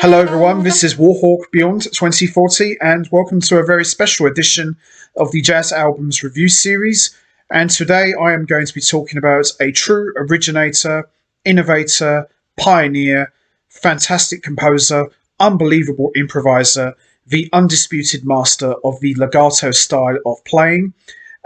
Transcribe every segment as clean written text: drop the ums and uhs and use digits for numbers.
Hello everyone, this is Warhawk Beyond 2040 and welcome to a very special edition of the Jazz Albums Review Series. And today I am going to be talking about a true originator, innovator, pioneer, fantastic composer, unbelievable improviser, the undisputed master of the legato style of playing,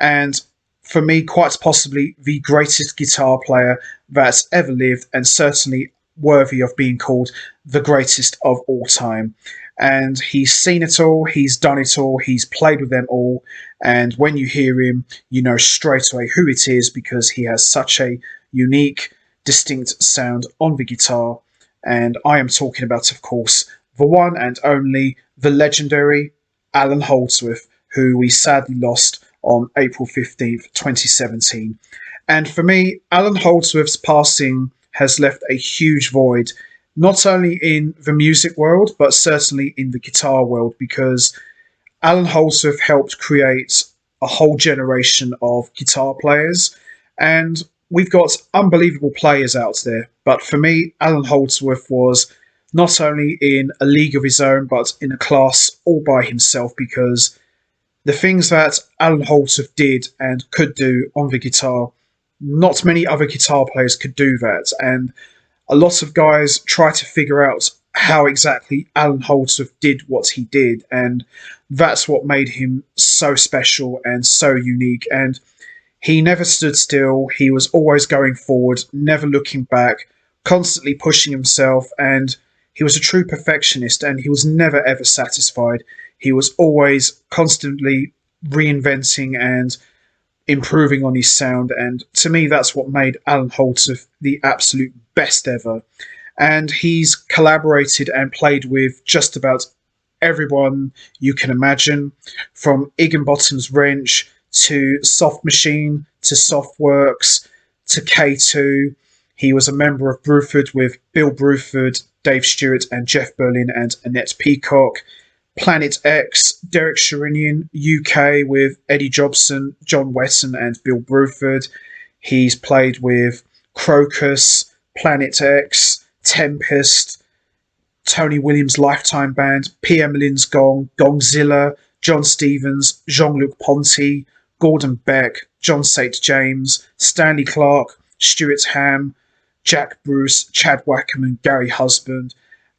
and for me quite possibly the greatest guitar player that's ever lived and certainly worthy of being called the greatest of all time. And he's seen it all, he's done it all, he's played with them all, and when you hear him, you know straight away who it is because he has such a unique, distinct sound on the guitar. And I am talking about, of course, the one and only, the legendary Allan Holdsworth, who we sadly lost on April 15th, 2017. And for me, Allan Holdsworth's passing has left a huge void, not only in the music world, but certainly in the guitar world, because Allan Holdsworth helped create a whole generation of guitar players, and we've got unbelievable players out there. But for me, Allan Holdsworth was not only in a league of his own, but in a class all by himself, because the things that Allan Holdsworth did and could do on the guitar, not many other guitar players could do that, and a lot of guys try to figure out how exactly Allan Holdsworth did what he did, and that's what made him so special and so unique. And he never stood still, he was always going forward, never looking back, constantly pushing himself, and he was a true perfectionist, and he was never ever satisfied. He was always constantly reinventing and improving on his sound, and to me that's what made Allan Holdsworth the absolute best ever. And he's collaborated and played with just about everyone you can imagine, from Higginbotham's Wrench to Soft Machine to Softworks to K2. He was a member of Bruford with Bill Bruford, Dave Stewart and Jeff Berlin and Annette Peacock. Planet X, Derek Sherinian, UK with Eddie Jobson, John Wetton and Bill Bruford. He's played with Crocus, Planet X, Tempest, Tony Williams' Lifetime Band, Pierre Malin's Gong, Gongzilla, John Stevens, Jean-Luc Ponty, Gordon Beck, John St. James, Stanley Clarke, Stuart Ham, Jack Bruce, Chad Wackerman, Gary Husband,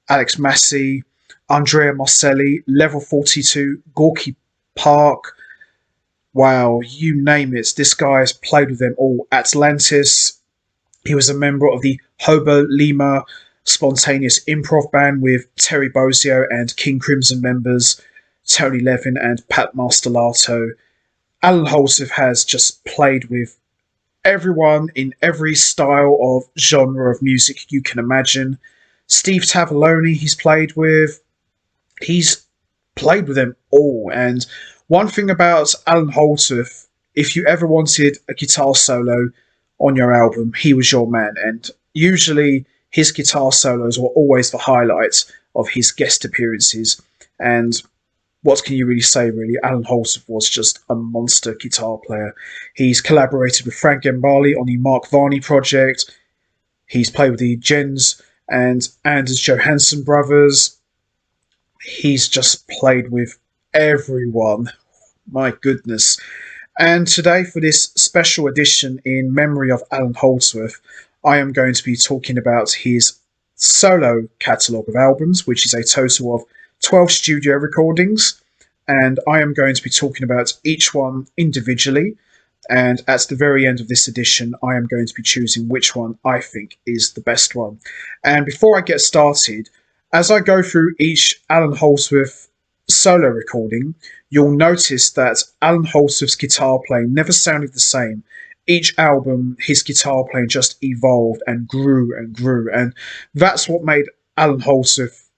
Alex Massey, Andrea Marcelli, Level 42, Gorky Park. Wow, you name it. This guy has played with them all. Atlantis. He was a member of the Hobo Lima Spontaneous Improv Band with Terry Bozzio and King Crimson members Tony Levin and Pat Masterlato. Allan Holdsworth has just played with everyone in every style of genre of music you can imagine. Steve Tavoloni he's played with. He's played with them all. And one thing about Allan Holdsworth, if you ever wanted a guitar solo on your album, he was your man. And usually his guitar solos were always the highlights of his guest appearances. And what can you really say, really? Allan Holdsworth was just a monster guitar player. He's collaborated with Frank Gambale on the Mark Varney project. He's played with the Jens and Anders Johansson brothers. He's just played with everyone. My goodness. And today, for this special edition in memory of Allan Holdsworth, I am going to be talking about his solo catalogue of albums, which is a total of 12 studio recordings. And I am going to be talking about each one individually. And at the very end of this edition, I am going to be choosing which one I think is the best one. And before I get started, as I go through each Allan Holdsworth solo recording, you'll notice that Allan Holdsworth's guitar playing never sounded the same. Each album, his guitar playing just evolved and grew and grew. And that's what made Allan Holdsworth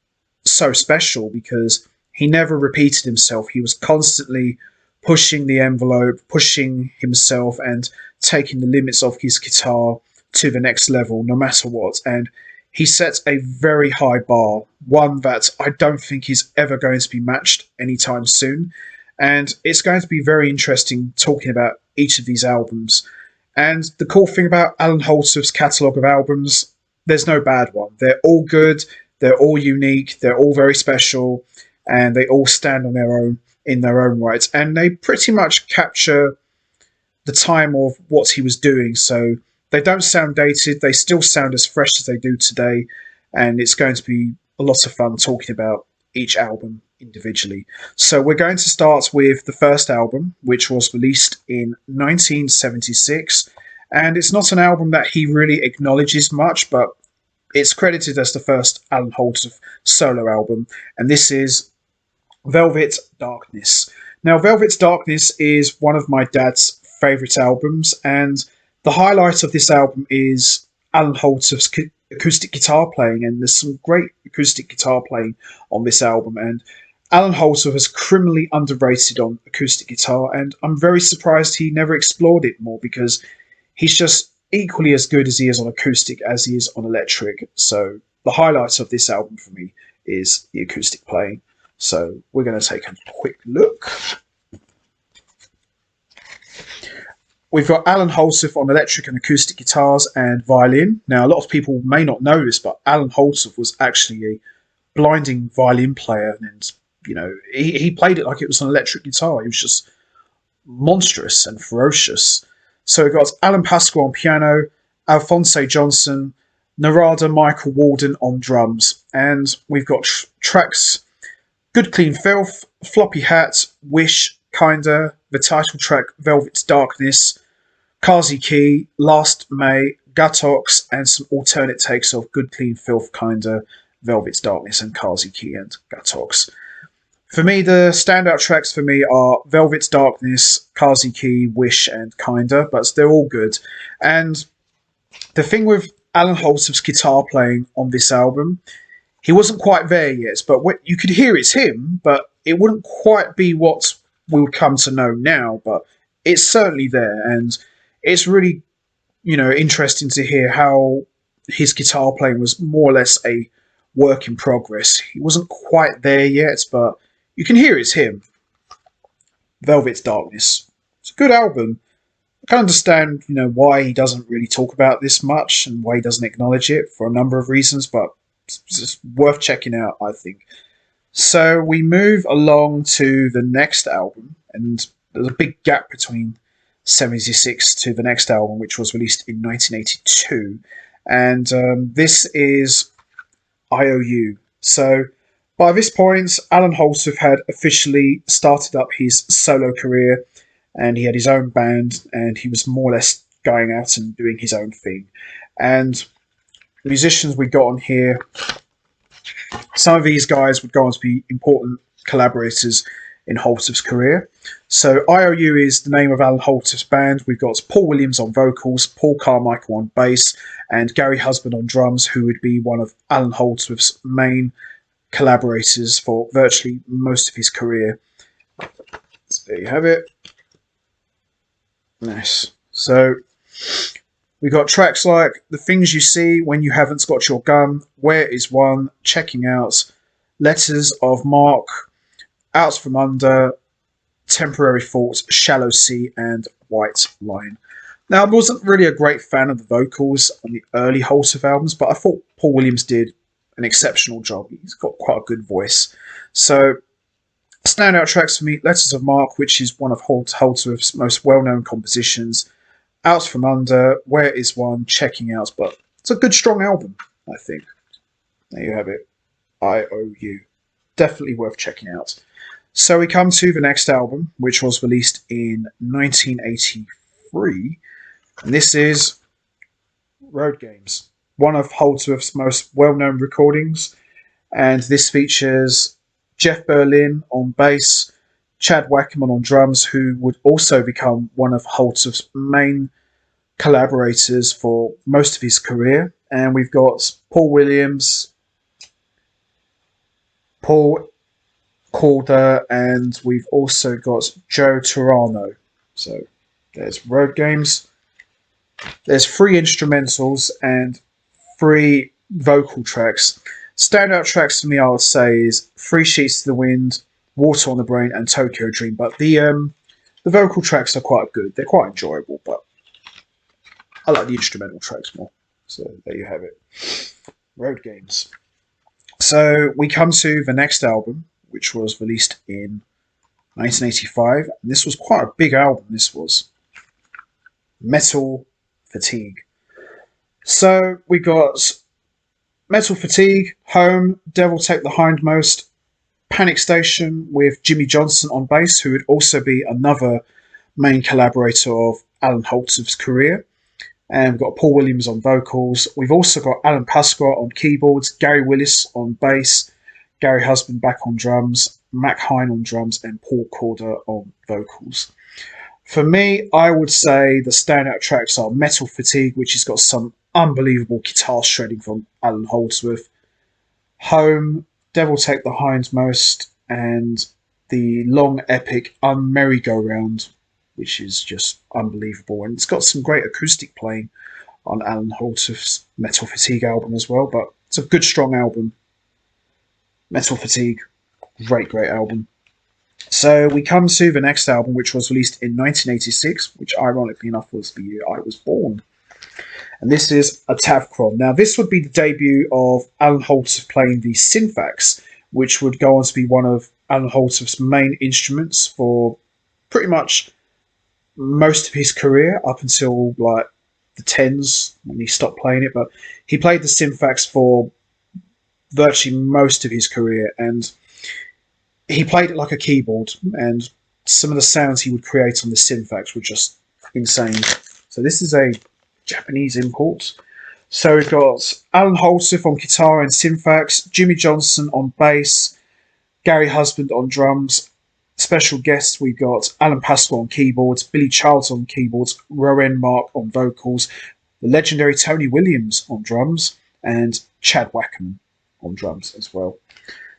so special, because he never repeated himself. He was constantly pushing the envelope, pushing himself and taking the limits of his guitar to the next level, no matter what. And he set a very high bar, one that I don't think is ever going to be matched anytime soon. And it's going to be very interesting talking about each of these albums. And the cool thing about Allan Holdsworth's catalogue of albums, there's no bad one. They're all good. They're all unique. They're all very special, and they all stand on their own in their own right. And they pretty much capture the time of what he was doing. So they don't sound dated. They still sound as fresh as they do today. And it's going to be a lot of fun talking about each album individually. So we're going to start with the first album, which was released in 1976. And it's not an album that he really acknowledges much, but it's credited as the first Allan Holdsworth solo album. And this is Velvet Darkness. Now, Velvet Darkness is one of my dad's favourite albums, and the highlight of this album is Allan Holdsworth's acoustic guitar playing, and there's some great acoustic guitar playing on this album, and Allan Holdsworth is criminally underrated on acoustic guitar, and I'm very surprised he never explored it more, because he's just equally as good as he is on acoustic as he is on electric. So the highlight of this album for me is the acoustic playing. So we're going to take a quick look. We've got Allan Holdsworth on electric and acoustic guitars and violin. Now, a lot of people may not know this, but Allan Holdsworth was actually a blinding violin player, and he played it like it was an electric guitar. He was just monstrous and ferocious. So we've got Alan Pascal on piano, Alphonse Johnson, Narada Michael Walden on drums, and we've got tracks Good Clean Filth, Floppy Hat, Wish, Kinda, the title track Velvet's Darkness, Kazi Key, Last May, Gatox, and some alternate takes of Good Clean Filth, Kinda, Velvet's Darkness, and Kazi Key and Gatox. For me, the standout tracks for me are Velvet's Darkness, Kazi Key, Wish, and Kinda, but they're all good. And the thing with Allan Holdsworth's guitar playing on this album, he wasn't quite there yet, but you could hear it's him, but it wouldn't quite be what we would come to know now, but it's certainly there, and it's really, interesting to hear how his guitar playing was more or less a work in progress. He wasn't quite there yet, but you can hear it's him. Velvet's Darkness. It's a good album. I can understand, why he doesn't really talk about this much and why he doesn't acknowledge it for a number of reasons, but it's just worth checking out, I think. So we move along to the next album, and there's a big gap between 76 to the next album, which was released in 1982, and this is IOU. So by this point, Allan Holdsworth had officially started up his solo career, and he had his own band, and he was more or less going out and doing his own thing. And the musicians we got on here, some of these guys would go on to be important collaborators in Holdsworth's career. So IOU is the name of Allan Holdsworth's band. We've got Paul Williams on vocals, Paul Carmichael on bass, and Gary Husband on drums, who would be one of Allan Holdsworth's main collaborators for virtually most of his career. So there you have it. Nice. So we got tracks like The Things You See, When You Haven't Got Your Gun, Where Is One, Checking Out, Letters of Mark, Out From Under, Temporary Thoughts, Shallow Sea, and White Line. Now, I wasn't really a great fan of the vocals on the early Holdsworth albums, but I thought Paul Williams did an exceptional job. He's got quite a good voice. So, standout tracks for me, Letters of Mark, which is one of Holdsworth's most well-known compositions, Out From Under, Where Is One, Checking Out, but it's a good, strong album, I think. There you have it. IOU. Definitely worth checking out. So we come to the next album, which was released in 1983, and this is Road Games, one of Holdsworth's most well-known recordings, and this features Jeff Berlin on bass, Chad Wackerman on drums, who would also become one of Holdsworth's main collaborators for most of his career. And we've got Paul Williams, Paul Calder, and we've also got Joe Turano. So there's Road Games. There's 3 instrumentals and 3 vocal tracks. Standout tracks for me, I would say, is 3 Sheets to the Wind, Water on the Brain, and Tokyo Dream. But the vocal tracks are quite good. They're quite enjoyable, but I like the instrumental tracks more. So there you have it. Road Games. So we come to the next album, which was released in 1985. And this was quite a big album. This was Metal Fatigue. So we got Metal Fatigue, Home, Devil Take the Hindmost, Panic Station with Jimmy Johnson on bass, who would also be another main collaborator of Allan Holdsworth's career. And we've got Paul Williams on vocals. We've also got Alan Pasqua on keyboards, Gary Willis on bass, Gary Husband back on drums, Mac Hine on drums, and Paul Corder on vocals. For me, I would say the standout tracks are Metal Fatigue, which has got some unbelievable guitar shredding from Allan Holdsworth, Home, Devil Take the Hindmost, and the long epic Merry-Go-Round, which is just unbelievable. And it's got some great acoustic playing on Allan Holdsworth's Metal Fatigue album as well, but it's a good, strong album. Metal Fatigue, great album. So we come to the next album, which was released in 1986, which ironically enough was the year I was born. And this is a TAVR Now, this would be the debut of Allan Holdsworth playing the Synfax, which would go on to be one of Allan Holdsworth's main instruments for pretty much most of his career up until like the 10s when he stopped playing it. But he played the Synfax for virtually most of his career, and he played it like a keyboard, and some of the sounds he would create on the Synfax were just insane. So this is a Japanese import. So we've got Allan Holdsworth on guitar and Synfax, Jimmy Johnson on bass, Gary Husband on drums. Special guests, we've got Alan Pasqua on keyboards, Billy Childs on keyboards, Rowan Mark on vocals, the legendary Tony Williams on drums, and Chad Wackerman on drums as well.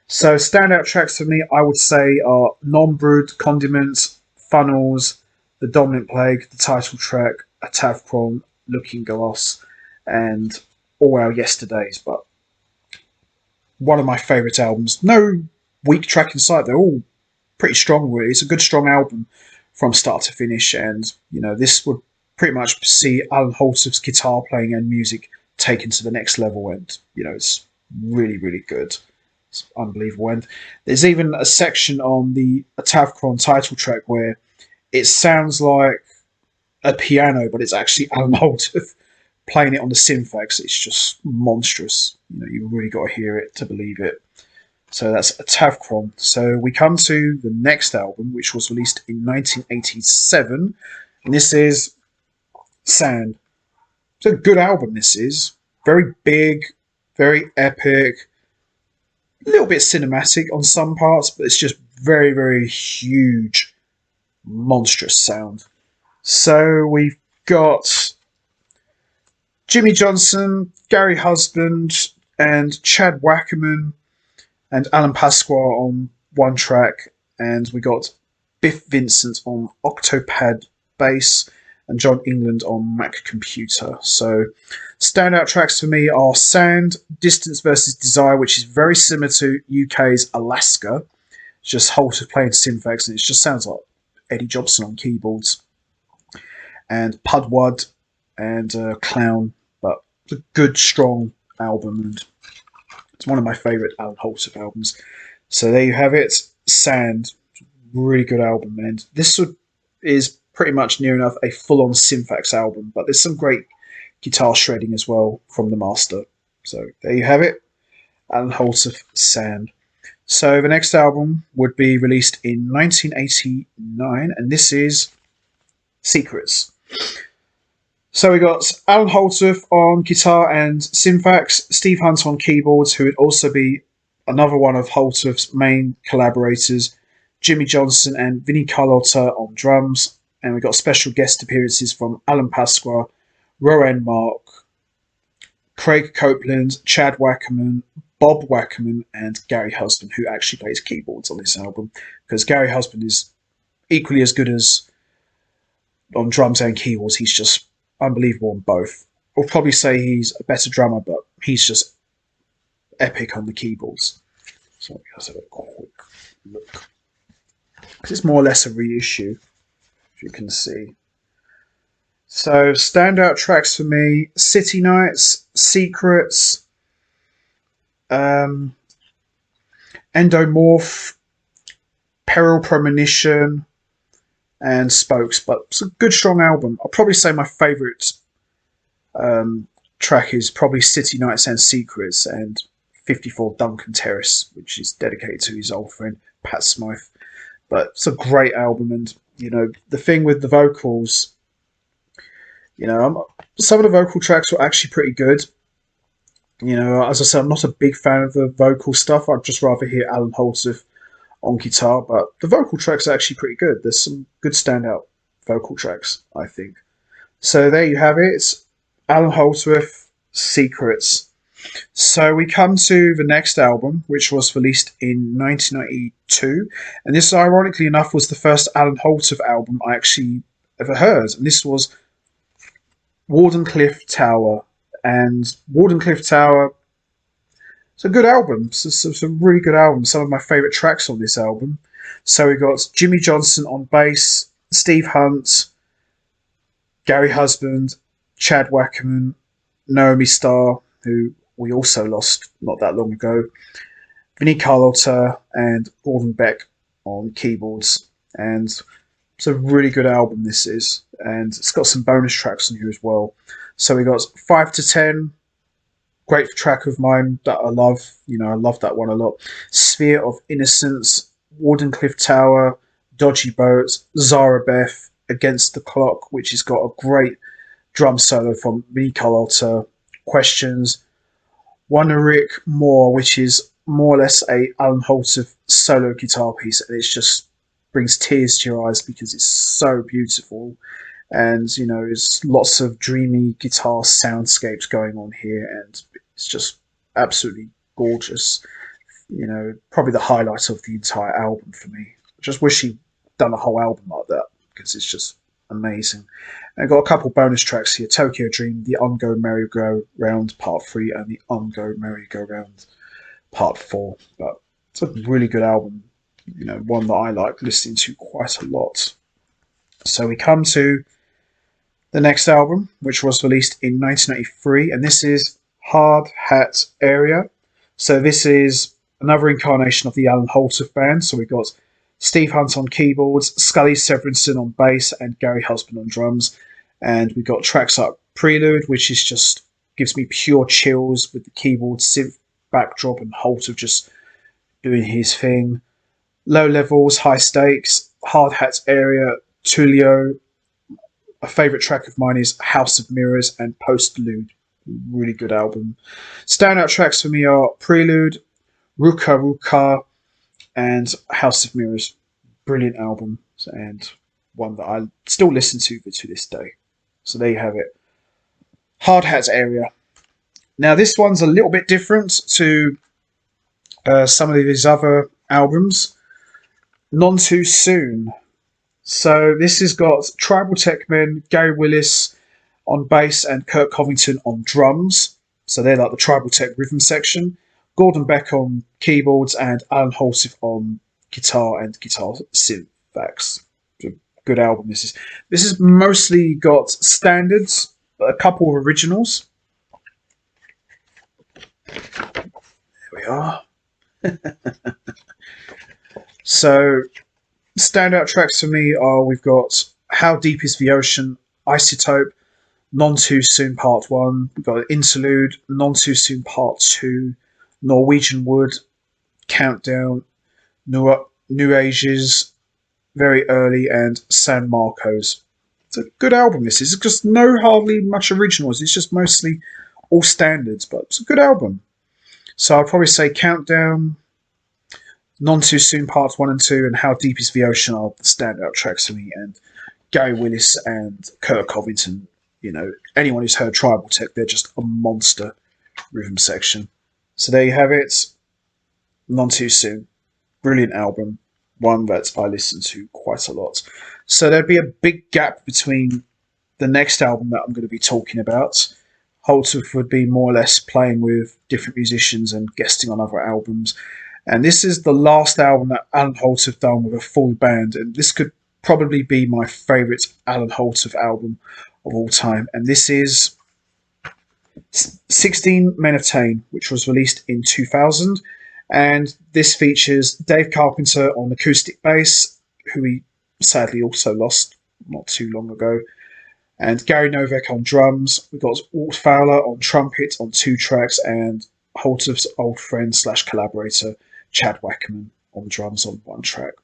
So standout tracks for me, I would say, are Non-Brood, Condiments, Funnels, The Dominant Plague, the title track, A TAVR, Looking Glass, and All Our Yesterdays. But one of my favourite albums. No weak track in sight. They're all pretty strong, really. It's a good, strong album from start to finish. And, you know, this would pretty much see Allan Holdsworth's guitar playing and music taken to the next level. And, you know, it's really, really good. It's unbelievable. And there's even a section on the TAVR title track where it sounds like a piano, but it's actually Allan Holdsworth playing it on the Synfax. It's just monstrous. You know, you really got to hear it to believe it. So that's a TAVR. So we come to the next album, which was released in 1987, and this is Sand. It's a good album. This is very big, very epic, a little bit cinematic on some parts, but it's just very, very huge, monstrous sound. So we've got Jimmy Johnson, Gary Husband, and Chad Wackerman, and Alan Pasqua on one track, and we got Biff Vincent on Octopad bass, and John England on Mac Computer. So standout tracks for me are Sand, Distance versus Desire, which is very similar to UK's Alaska. It's just Holdsworth playing Synfax, and it just sounds like Eddie Jobson on keyboards. And Pudwud and Clown, but it's a good, strong album, and it's one of my favourite Allan Holdsworth albums. So there you have it, Sand, really good album, and this is pretty much near enough a full-on Synfax album, but there's some great guitar shredding as well from the master. So there you have it, Allan Holdsworth, Sand. So the next album would be released in 1989, and this is Secrets. So we got Allan Holdsworth on guitar and Synfax, Steve Hunt on keyboards, who would also be another one of Holdsworth's main collaborators, Jimmy Johnson and Vinnie Carlotta on drums, and we got special guest appearances from Alan Pasqua, Rowan Mark, Craig Copeland, Chad Wackerman, Bob Wackerman, and Gary Husband, who actually plays keyboards on this album, because Gary Husband is equally as good as on drums and keyboards. He's just unbelievable on both. I'll probably say he's a better drummer, but he's just epic on the keyboards. So let's have a quick look. Because it's more or less a reissue, as you can see. So standout tracks for me: City Nights, Secrets, Endomorph, Peril Premonition, and Spokes. But it's a good, strong album. I'll probably say my favourite track is probably City Nights and Secrets and 54 Duncan Terrace, which is dedicated to his old friend Pat Smythe. But it's a great album, and you know the thing with the vocals, you know, some of the vocal tracks were actually pretty good. You know, as I said, I'm not a big fan of the vocal stuff. I'd just rather hear Allan Holdsworth on guitar, but the vocal tracks are actually pretty good. There's some good standout vocal tracks, I think. So there you have it. It's Allan Holdsworth Secrets. So we come to the next album, which was released in 1992, and this, ironically enough, was the first Allan Holdsworth album I actually ever heard, and this was Wardenclyffe Tower. And Wardenclyffe Tower, it's a good album. It's a really good album. Some of my favourite tracks on this album. So we got Jimmy Johnson on bass, Steve Hunt, Gary Husband, Chad Wackerman, Naomi Starr, who we also lost not that long ago, Vinnie Carlotta, and Gordon Beck on keyboards. And it's a really good album, this is. And it's got some bonus tracks on here as well. So we got 5 to 10, great track of mine that I love. You know, I love that one a lot. Sphere of Innocence, Wardenclyffe Tower, Dodgy Boat, Zara Beth, Against the Clock, which has got a great drum solo from Vinnie Carlotta. Questions, Wonerick More, which is more or less a Allan Holdsworth solo guitar piece, and it just brings tears to your eyes because it's so beautiful. And, you know, there's lots of dreamy guitar soundscapes going on here, and it's just absolutely gorgeous. You know, probably the highlight of the entire album for me. I just wish he'd done a whole album like that, because it's just amazing. And I've got a couple bonus tracks here. Tokyo Dream, The Ungo Merry-Go-Round Part 3, and The Ungo Merry-Go-Round Part 4. But it's a really good album. You know, one that I like listening to quite a lot. So we come to the next album, which was released in 1993, and this is Hard Hat Area. So this is another incarnation of the Allan Holdsworth band. So we've got Steve Hunt on keyboards, Scully Severinsen on bass, and Gary Husband on drums. And we've got tracks like Prelude, which is just gives me pure chills with the keyboard synth backdrop and Holdsworth just doing his thing. Low Levels, High Stakes, Hard Hat Area, Tullio. A favourite track of mine is House of Mirrors and Postlude. Really good album. Standout tracks for me are Prelude, Ruka Ruka, and House of Mirrors. Brilliant album, and one that I still listen to this day. So there you have it. Hard Hat Area. Now this one's a little bit different to some of his other albums. None Too Soon. So this has got Tribal Tech Men, Gary Willis on bass and Kirk Covington on drums. So they're like the Tribal Tech rhythm section. Gordon Beck on keyboards and Allan Holdsworth on guitar and guitar synth backs. Good album this is. This has mostly got standards, but a couple of originals. There we are. So standout tracks for me are, we've got How Deep Is the Ocean, Isotope, None Too Soon Part 1, we've got Interlude, None Too Soon Part 2, Norwegian Wood, Countdown, New Ages, Very Early, and San Marcos. It's a good album this is. It's just hardly much originals, it's just mostly all standards, but it's a good album. So I'll probably say Countdown, None Too Soon Parts 1 and 2, and How Deep Is the Ocean are the standout tracks for me. And Gary Willis and Kirk Covington, you know, anyone who's heard Tribal Tech, they're just a monster rhythm section. So there you have it. None Too Soon. Brilliant album. One that I listen to quite a lot. So there'd be a big gap between the next album that I'm going to be talking about. Holdsworth would be more or less playing with different musicians and guesting on other albums. And this is the last album that Allan Holdsworth done with a full band. And this could probably be my favourite Allan Holdsworth album of all time. And this is 16 Men of Tain, which was released in 2000. And this features Dave Carpenter on acoustic bass, who he sadly also lost not too long ago, and Gary Novak on drums. We've got Walt Fowler on trumpet on 2 tracks, and Holdsworth's old friend / collaborator Chad Wackerman on drums on 1 track.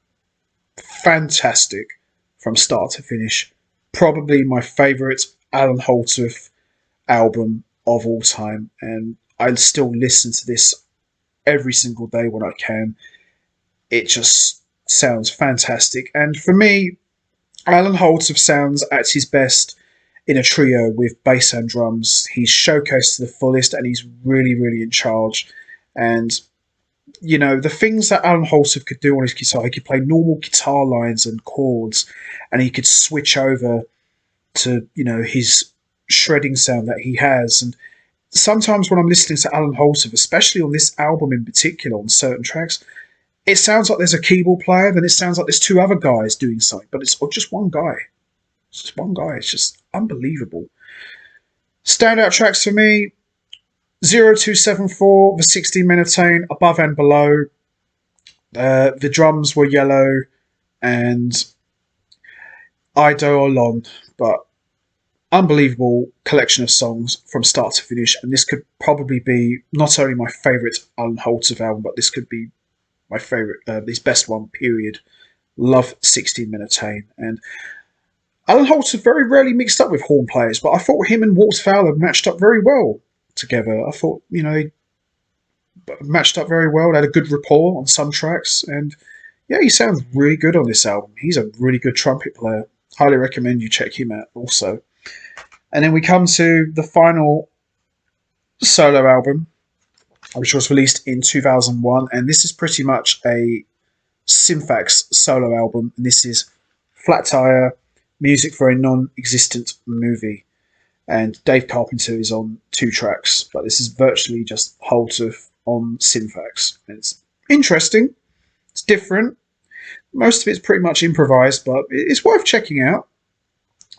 Fantastic from start to finish. Probably my favourite Allan Holdsworth album of all time, and I still listen to this every single day when I can. It just sounds fantastic. And for me, Allan Holdsworth sounds at his best in a trio with bass and drums. He's showcased to the fullest, and he's really, really in charge. And, you know, the things that Allan Holdsworth could do on his guitar, he could play normal guitar lines and chords, and he could switch over to, you know, his shredding sound that he has. And sometimes when I'm listening to Allan Holdsworth, especially on this album in particular, on certain tracks, it sounds like there's a keyboard player, then it sounds like there's 2 other guys doing something, but it's just one guy. It's just one guy. It's just unbelievable. Standout tracks for me: 0274, the 16 Minutane, Above and Below. The drums were yellow, and Ido Olon, but unbelievable collection of songs from start to finish. And this could probably be not only my favourite Allan Holdsworth album, but this could be my favourite, his best one, period. Love 16 Minutane. And Allan Holdsworth very rarely mixed up with horn players, but I thought him and Walt Fowler matched up very well together. I thought, you know, they matched up very well. They had a good rapport on some tracks. And yeah, he sounds really good on this album. He's a really good trumpet player. Highly recommend you check him out also. And then we come to the final solo album, which was released in 2001. And this is pretty much a Synthax solo album. And this is Flat Tire, Music for a Non-Existent Movie. And Dave Carpenter is on 2 tracks. But this is virtually just Holdsworth on Synthax. And it's interesting. It's different. Most of it's pretty much improvised, but it's worth checking out.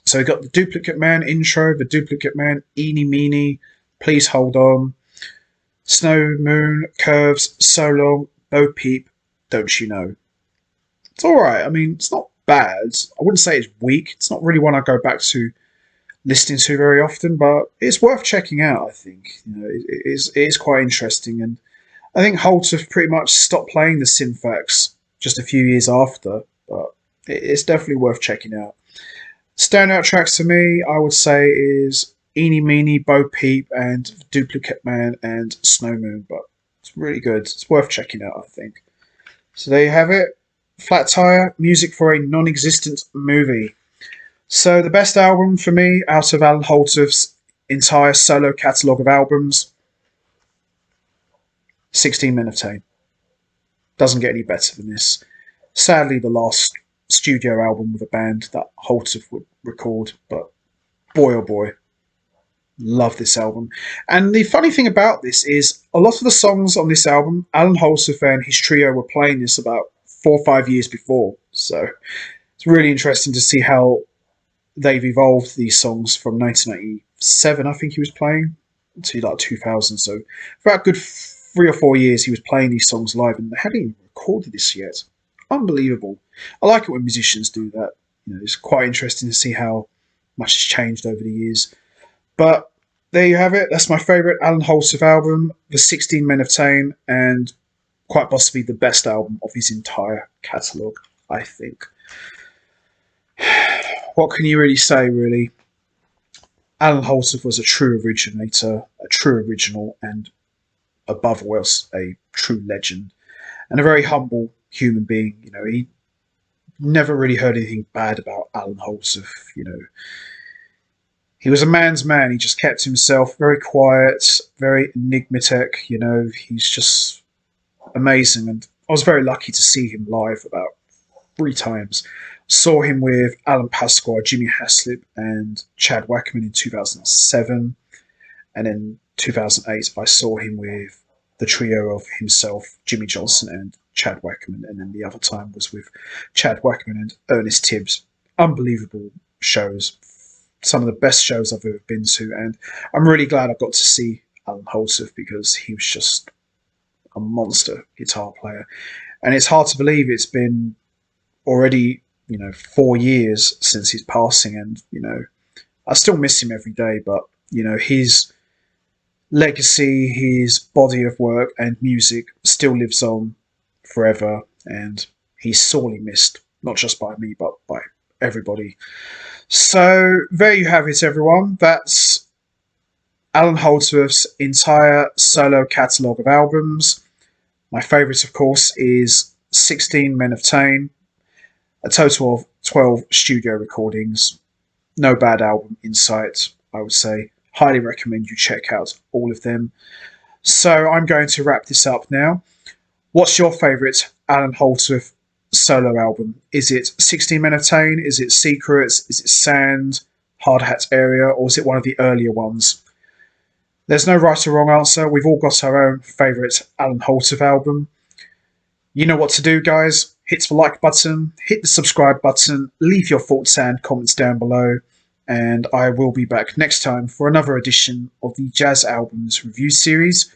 So we've got the Duplicate Man intro, the Duplicate Man, Eeny Meeny, Please Hold On, Snow Moon, Curves, So Long, Bo Peep, Don't You Know. It's alright. I mean, it's not bad. I wouldn't say it's weak. It's not really one I go back to listening to very often, but it's worth checking out, I think. You know, it is quite interesting. And I think Holdsworth pretty much stopped playing the Synthax just a few years after, but it's definitely worth checking out. Standout tracks to me, I would say, is Eeny Meeny, Bo Peep, and Duplicate Man and Snow Moon, but it's really good. It's worth checking out, I think. So there you have it. Flat Tire, Music for a Non-Existent Movie. So the best album for me out of Allan Holdsworth's entire solo catalogue of albums, 16 Minutane. Doesn't get any better than this. Sadly, the last studio album with a band that Holdsworth would record, but boy oh boy, love this album. And the funny thing about this is a lot of the songs on this album, Allan Holdsworth and his trio were playing this about 4 or 5 years before, so it's really interesting to see how they've evolved these songs from 1997, I think he was playing, to like 2000. So for about a good 3 or 4 years he was playing these songs live, and they hadn't even recorded this yet. Unbelievable. I like it when musicians do that. You know, it's quite interesting to see how much has changed over the years. But there you have it. That's my favourite Allan Holdsworth album, The 16 Minutane, and quite possibly the best album of his entire catalogue, I think. What can you really say, really? Allan Holdsworth was a true originator, a true original, and above all else, a true legend, and a very humble human being. You know, he never really heard anything bad about Allan Holdsworth. You know, he was a man's man. He just kept himself very quiet, very enigmatic. You know, he's just amazing. And I was very lucky to see him live about 3 times. Saw him with Alan Pasqua, Jimmy Haslip, and Chad Wackerman in 2007. And in 2008, I saw him with the trio of himself, Jimmy Johnson, and Chad Wackerman. And then the other time was with Chad Wackerman and Ernest Tibbs. Unbelievable shows. Some of the best shows I've ever been to. And I'm really glad I got to see Allan Holdsworth, because he was just a monster guitar player. And it's hard to believe it's been already, 4 years since his passing. And, I still miss him every day, but, his legacy, his body of work and music still lives on forever. And he's sorely missed, not just by me, but by everybody. So there you have it, everyone. That's Allan Holdsworth's entire solo catalogue of albums. My favourite, of course, is 16 Men of Tain, a total of 12 studio recordings. No bad album in sight, I would say. Highly recommend you check out all of them. So I'm going to wrap this up now. What's your favourite Allan Holdsworth solo album? Is it 16 Men of Tain? Is it Secrets? Is it Sand? Hard Hat Area? Or is it one of the earlier ones? There's no right or wrong answer. We've all got our own favourite Allan Holdsworth album. You know what to do, guys. Hit the like button, hit the subscribe button, leave your thoughts and comments down below, and I will be back next time for another edition of the Jazz Albums Review Series.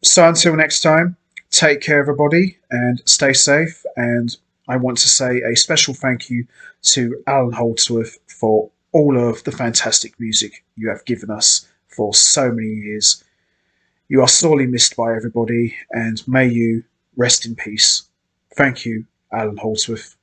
So until next time, take care, everybody, and stay safe. And I want to say a special thank you to Allan Holdsworth for all of the fantastic music you have given us for so many years. You are sorely missed by everybody, and may you rest in peace. Thank you, Allan Holdsworth.